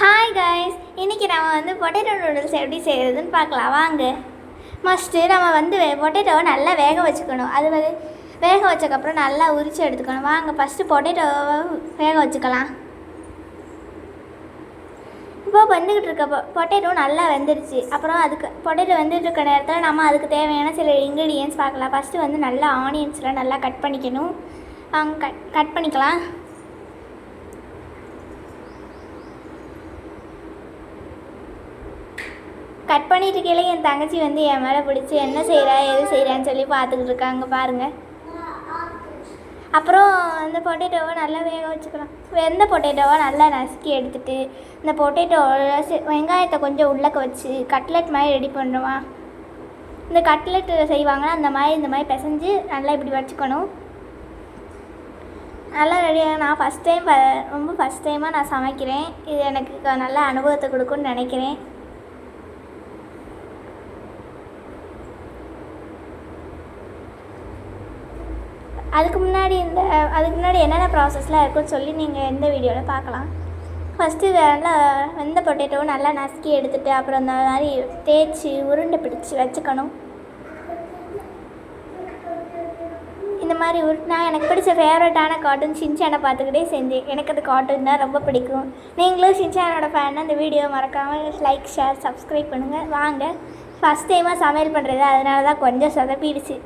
Hi guys, இன்றைக்கி நம்ம வந்து பொட்டேட்டோ நூடுல்ஸ் எப்படி செய்கிறதுன்னு பார்க்கலாம் வாங்க. ஃபஸ்ட்டு நம்ம வந்து பொட்டேட்டோவை நல்லா வேக வச்சுக்கணும். அது வந்து வேக வச்சக்கப்புறம் நல்லா உரித்து எடுத்துக்கணும். வாங்க ஃபஸ்ட்டு பொட்டேட்டோவை வேக வச்சுக்கலாம். இப்போ வந்துக்கிட்டு இருக்க பொட்டேட்டோ நல்லா வெந்துடுச்சு. அப்புறம் அதுக்கு பொட்டேட்டோ வெந்துட்டு இருக்க நேரத்தில் நம்ம அதுக்கு தேவையான சில இன்க்ரீடியன்ஸ் பார்க்கலாம். ஃபஸ்ட்டு வந்து நல்லா ஆனியன்ஸ்லாம் நல்லா கட் பண்ணிக்கணும். கட் பண்ணிக்கலாம். கட் பண்ணிட்டு இருக்கையில என் தங்கச்சி வந்து என் மேலே பிடிச்சி என்ன செய்கிறா எது செய்கிறான்னு சொல்லி பார்த்துக்கிட்டு இருக்காங்க பாருங்கள். அப்புறம் இந்த பொட்டேட்டோவை நல்லா வேக வச்சுக்கலாம். வெந்த பொட்டேட்டோவை நல்லா நசுக்கி எடுத்துகிட்டு இந்த பொட்டேட்டோவை வெங்காயத்தை கொஞ்சம் உள்ளக்க வச்சு கட்லெட் மாதிரி ரெடி பண்ணுறோமா. இந்த கட்லெட்டு செய்வாங்கன்னா இந்த மாதிரி பிசைஞ்சு நல்லா இப்படி வச்சுக்கணும். நல்லா ரெடியாக நான் ஃபஸ்ட் டைமாக நான் சமைக்கிறேன். இது எனக்கு நல்ல அனுபவத்தை கொடுக்குன்னு நினைக்கிறேன். அதுக்கு முன்னாடி என்னென்ன ப்ராசஸ்லாம் இருக்குன்னு சொல்லி நீங்கள் எந்த வீடியோவில் பார்க்கலாம். ஃபஸ்ட்டு நல்லா வெந்த பொட்டேட்டோவை நல்லா நசுக்கி எடுத்துகிட்டு அப்புறம் இந்த மாதிரி தேய்ச்சி உருண்டை பிடிச்சி வச்சுக்கணும். இந்த மாதிரி நான் எனக்கு பிடிச்ச ஃபேவரட்டான கார்ட்டூன் ஷின்சானை பார்த்துக்கிட்டே செஞ்சேன். எனக்கு அந்த கார்ட்டூன் தான் ரொம்ப பிடிக்கும். நீங்களும் ஷின்சானோட ஃபேன்னா இந்த வீடியோ மறக்காமல் லைக் ஷேர் சப்ஸ்கிரைப் பண்ணுங்கள். வாங்க ஃபஸ்ட் டைமாக சமையல் பண்ணுறது, அதனால தான் கொஞ்சம் சொதப்பிடுச்சு.